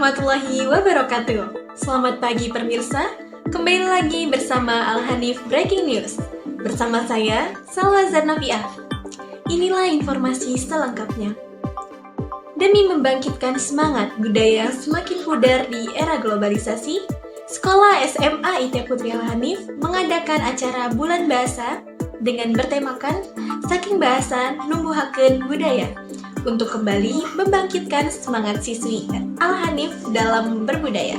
warahmatullahi wabarakatuh. Selamat pagi pemirsa, kembali lagi bersama Al-Hanif Breaking News. Bersama saya, Salwa Zarnafiah. Inilah informasi selengkapnya. Demi membangkitkan semangat budaya yang semakin pudar di era globalisasi, Sekolah SMA IT Putri Al-Hanif mengadakan acara Bulan Bahasa dengan bertemakan Saking Bahasa Numbuhakeun Budaya untuk kembali membangkitkan semangat siswi Al-Hanif dalam berbudaya.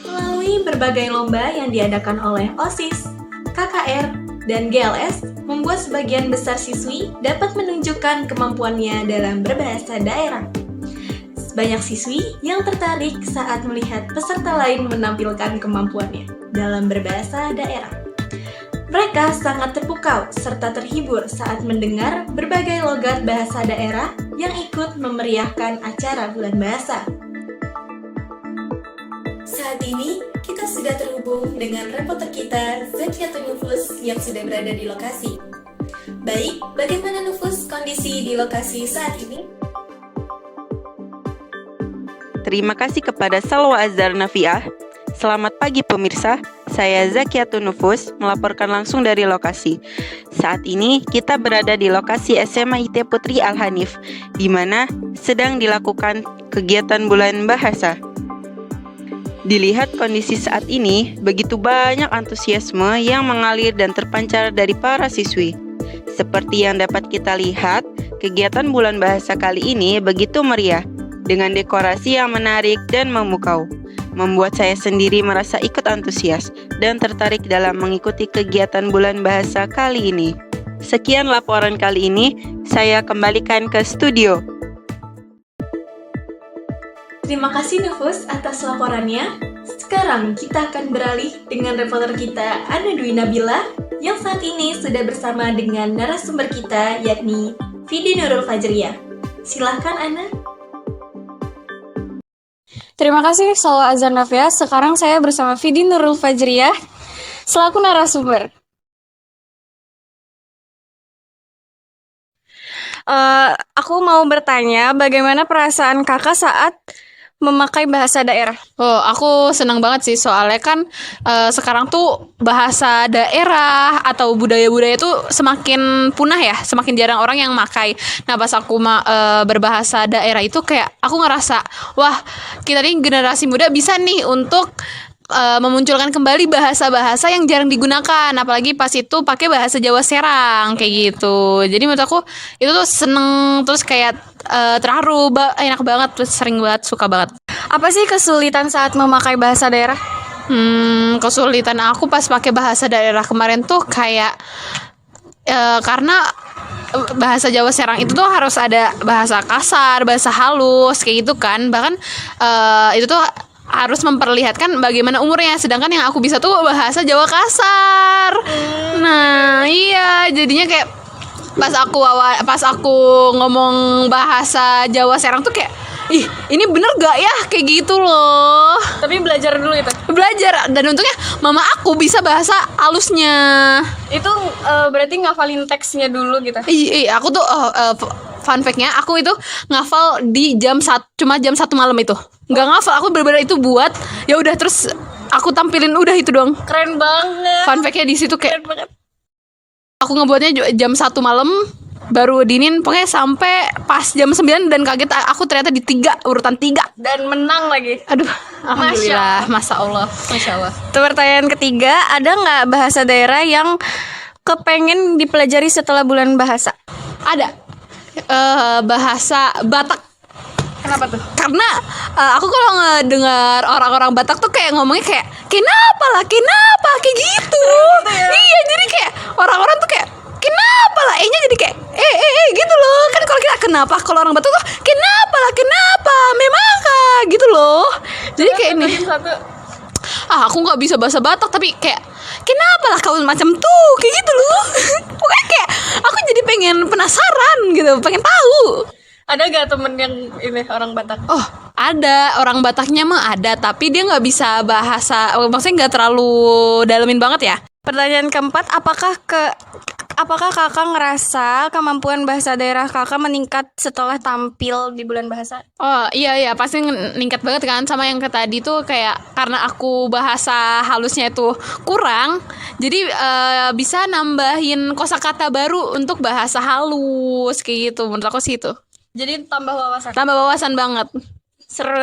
Melalui berbagai lomba yang diadakan oleh OSIS, KKR, dan GLS, membuat sebagian besar siswi dapat menunjukkan kemampuannya dalam berbahasa daerah. Banyak siswi yang tertarik saat melihat peserta lain menampilkan kemampuannya dalam berbahasa daerah. Mereka sangat terpukau serta terhibur saat mendengar berbagai logat bahasa daerah yang ikut memeriahkan acara Bulan Bahasa. Saat ini, kita sudah terhubung dengan reporter kita, Zakiatun Nufus, yang sudah berada di lokasi. Baik, bagaimana Nufus kondisi di lokasi saat ini? Terima kasih kepada Salwa Zarnafiah. Selamat pagi pemirsa, saya Zakiatun Nufus melaporkan langsung dari lokasi. Saat ini kita berada di lokasi SMA IT Putri Al-Hanif, di mana sedang dilakukan kegiatan Bulan Bahasa. Dilihat kondisi saat ini, begitu banyak antusiasme yang mengalir dan terpancar dari para siswi. Seperti yang dapat kita lihat, kegiatan Bulan Bahasa kali ini begitu meriah, dengan dekorasi yang menarik dan memukau, membuat saya sendiri merasa ikut antusias dan tertarik dalam mengikuti kegiatan Bulan Bahasa kali ini. Sekian laporan kali ini, saya kembalikan ke studio. Terima kasih Nufus atas laporannya. Sekarang kita akan beralih dengan reporter kita Ana Dwi Nabila yang saat ini sudah bersama dengan narasumber kita yakni Vidi Nurul Fajriyah. Silahkan Ana. Terima kasih Salwa Zarnafiah. Sekarang saya bersama Vidi Nurul Fajriyah selaku narasumber. Aku mau bertanya bagaimana perasaan kakak saat memakai bahasa daerah? Oh, aku senang banget sih soalnya kan sekarang tuh bahasa daerah atau budaya-budaya itu semakin punah ya, semakin jarang orang yang makai. Nah, pas aku berbahasa daerah itu kayak aku ngerasa, wah, kita nih generasi muda bisa nih untuk memunculkan kembali bahasa-bahasa yang jarang digunakan, apalagi pas itu pakai bahasa Jawa Serang kayak gitu. Jadi menurut aku itu tuh seneng, terus kayak terharu, enak banget, terus sering banget, suka banget. Apa sih kesulitan saat memakai bahasa daerah? Kesulitan aku pas pakai bahasa daerah kemarin tuh kayak karena bahasa Jawa Serang itu tuh harus ada bahasa kasar, bahasa halus kayak gitu kan. Bahkan itu tuh harus memperlihatkan bagaimana umurnya, sedangkan yang aku bisa tuh bahasa Jawa kasar. Nah, iya, jadinya kayak pas aku ngomong bahasa Jawa Serang tuh kayak, ih, ini bener gak ya kayak gitu loh. Tapi belajar dulu itu. Belajar, dan untungnya mama aku bisa bahasa halusnya. Itu berarti ngafalin teksnya dulu gitu. Iya, aku tuh fun fact-nya aku itu ngafal di cuma jam 1 malam itu. Nggak ngafal, aku bener-bener itu buat ya udah, terus aku tampilin, udah itu doang. Keren banget. Fun fact-nya di situ kayak Keren banget. aku ngebuatnya jam 1 malam, baru dinin pokoknya sampai pas jam 9, dan kaget aku ternyata di urutan 3 Dan menang lagi. Aduh, alhamdulillah, Masya Allah. Itu pertanyaan ketiga, ada nggak bahasa daerah yang kepengen dipelajari setelah Bulan Bahasa? Ada bahasa Batak. Kenapa tuh? Karena aku kalau ngedengar orang-orang Batak tuh kayak ngomongnya kayak kenapa kayak gitu. Iya, jadi kayak orang-orang tuh kayak kenapa lah, nya jadi kayak gitu loh. Kan kalau kita kenapa, kalau orang Batak tuh kenapa memang gitu loh. Jadi kayak ini aku nggak bisa bahasa Batak, tapi kayak kenapa lah kau macam tuh kayak gitu loh. Pokoknya kayak aku jadi pengen penasaran gitu, pengen tahu. Ada gak temen yang ini orang Batak? Oh, ada. Orang Bataknya mah ada, tapi dia nggak bisa bahasa, maksudnya nggak terlalu dalemin banget ya. Pertanyaan keempat, apakah apakah kakak ngerasa kemampuan bahasa daerah kakak meningkat setelah tampil di bulan bahasa? Oh iya pasti meningkat banget kan, sama yang ke tadi tuh kayak karena aku bahasa halusnya itu kurang, jadi bisa nambahin kosakata baru untuk bahasa halus kayak gitu. Menurut aku sih itu Jadi tambah wawasan. tambah wawasan banget. Seru.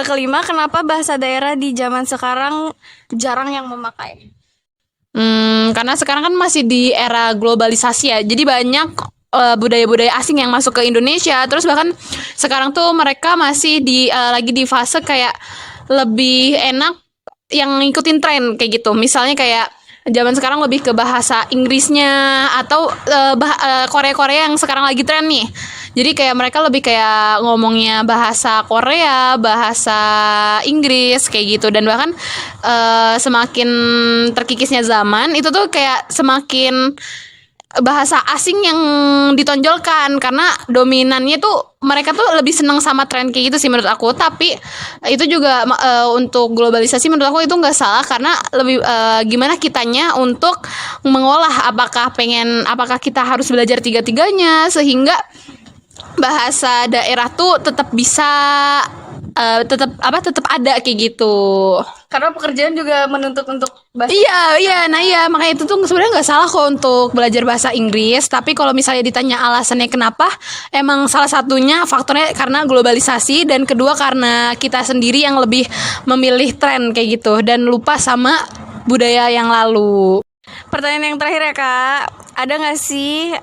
Kelima, kenapa bahasa daerah di zaman sekarang jarang yang memakai? Karena sekarang kan masih di era globalisasi ya, jadi banyak budaya-budaya asing yang masuk ke Indonesia. Terus bahkan sekarang tuh mereka masih lagi di fase kayak lebih enak yang ngikutin tren kayak gitu. Misalnya kayak zaman sekarang lebih ke bahasa Inggrisnya atau Korea-Korea yang sekarang lagi tren nih. Jadi kayak mereka lebih kayak ngomongnya bahasa Korea, bahasa Inggris kayak gitu. Dan bahkan semakin terkikisnya zaman itu tuh kayak semakin bahasa asing yang ditonjolkan, karena dominannya tuh mereka tuh lebih seneng sama tren kayak gitu sih menurut aku. Tapi itu juga untuk globalisasi menurut aku itu nggak salah, karena lebih gimana kitanya untuk mengolah apakah kita harus belajar tiga-tiganya sehingga bahasa daerah tuh tetap bisa tetap ada kayak gitu. Karena pekerjaan juga menuntut untuk bahasa. Iya, makanya itu tuh sebenarnya nggak salah kok untuk belajar bahasa Inggris. Tapi kalau misalnya ditanya alasannya kenapa, emang salah satunya faktornya karena globalisasi, dan kedua karena kita sendiri yang lebih memilih tren kayak gitu dan lupa sama budaya yang lalu. Pertanyaan yang terakhir ya kak, ada nggak sih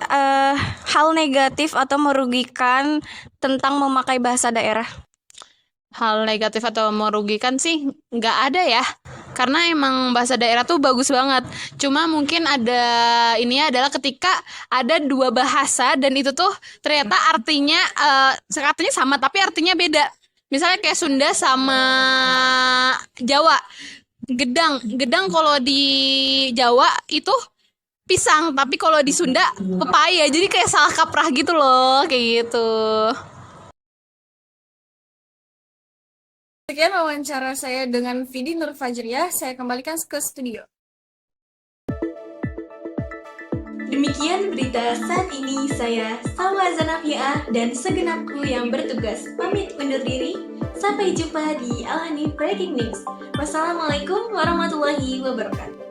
hal negatif atau merugikan tentang memakai bahasa daerah? Hal negatif atau merugikan sih nggak ada ya, karena emang bahasa daerah tuh bagus banget. Cuma mungkin ada ini adalah ketika ada dua bahasa dan itu tuh ternyata artinya sama tapi artinya beda. Misalnya kayak Sunda sama Jawa. Gedang kalau di Jawa itu pisang, tapi kalau di Sunda pepaya. Jadi kayak salah kaprah gitu loh, kayak gitu. Sekian wawancara saya dengan Vidi Nur Fajriah. Saya kembalikan ke studio. Demikian berita saat ini. Saya Salwa Zanafiah dan segenap kru yang bertugas pamit undur diri. Sampai jumpa di Al-Hanif Breaking News. Wassalamualaikum warahmatullahi wabarakatuh.